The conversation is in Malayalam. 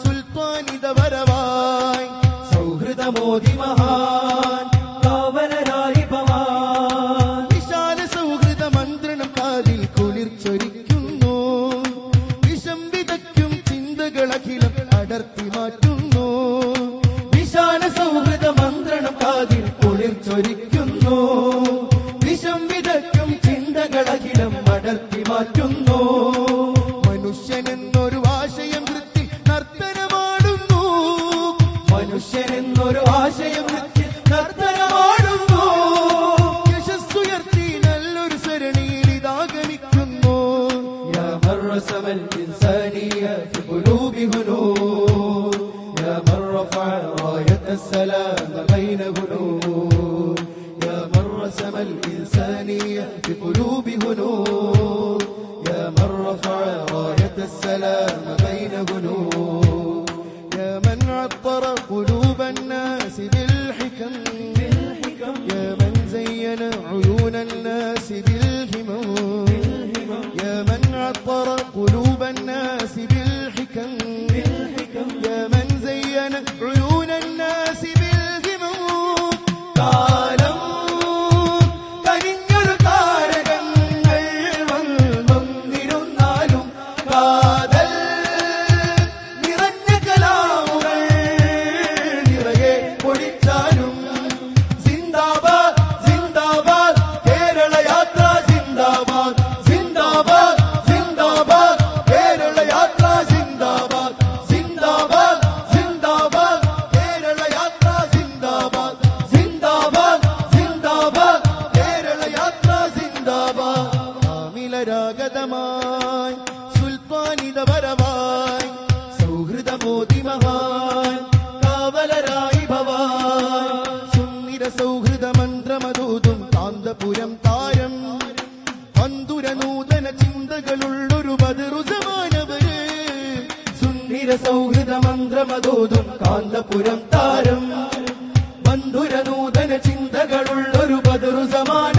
സുൽത്താനിത വരവായി സൗഹൃദമോദി മഹാൻ കാവലരായി ഭവാൻ വിശാല സൗഹൃദ മന്ത്രണം കാതിൽ കുളിർച്ചൊരിക്കുന്നു വിഷം വിതയ്ക്കും ചിന്തകളഖിലം അടർത്തി മാറ്റുന്നു വിശാല സൗഹൃദ മന്ത്രണം കാതിൽ കുളിർച്ചൊരിക്കുന്നു വിഷം വിതയ്ക്കും ചിന്തകളഖിലം അടർത്തി മാറ്റുന്നു മനുഷ്യനെന്നൊരു ആശയം വൃത്തി നർത്തനമാടുന്നു മനുഷ്യനെന്നൊരു ആശയം വൃത്തി നർത്തനമാടുന്നു യശസ്സുയർത്തി നല്ലൊരു സരണിയിൽ ഇതാഗമിക്കുന്നു യാ മർറസമൽ ഇൻസാനിയ ഫി ഖുലൂബി ഹുനൂർ യാ മർറഫഅ റായത്തസ്സലാം ബൈന ഹുനൂർ യാ മർറസമൽ ഇൻസാനിയ ഫി ഖുലൂബി ഹുനൂർ يا من رفع راية السلام بين قلوب يا من عطر قلوب الناس بالحكم يا من زين عيون الناس بالهمم يا من عطر قلوب الناس بالحكم يا من زين عيون الناس بالهمم കാലം കരിഞ്ഞൊരു താരകങ്ങൾ വന്നൊന്നിരുന്നാലും കാതൽ നിറഞ്ഞ കലാമുകൾ നിറയെ പൊടിച്ചാലും സിന്ദാബാദ് സിന്ദാബാദ് കേരള യാത്ര സിന്ദാബാദ് സിന്ദാബാദ് സിന്ദാബാദ് കേരള യാത്ര സിന്ദാബാദ് സിന്ദാബാദ് സിന്ദാബാദ് കേരള യാത്ര സിന്ദാബാദ് സിന്ദാബാദ് സിന്ദാബാദ് കേരള യാത്ര സിന്ദാബാദ് ആമിലരാഗതമായി സുൽത്താനിത വരവായി സൗഹൃദമോദി മഹാൻ കാവലരായി ഭവാൻ സുന്ദര സൗഹൃദ മന്ത്രമതൂതും കാന്തപുരം താരം അന്തുര നൂതന ചിന്തകളുള്ളൊരു ബദറുസമാനവര് സുന്ദര സൗഹൃദ മന്ത്രമതൂതും കാന്തപുരം താരം ബന്ധുര നൂതന ചിന്തകളുള്ളൊരു ബദറുസമാന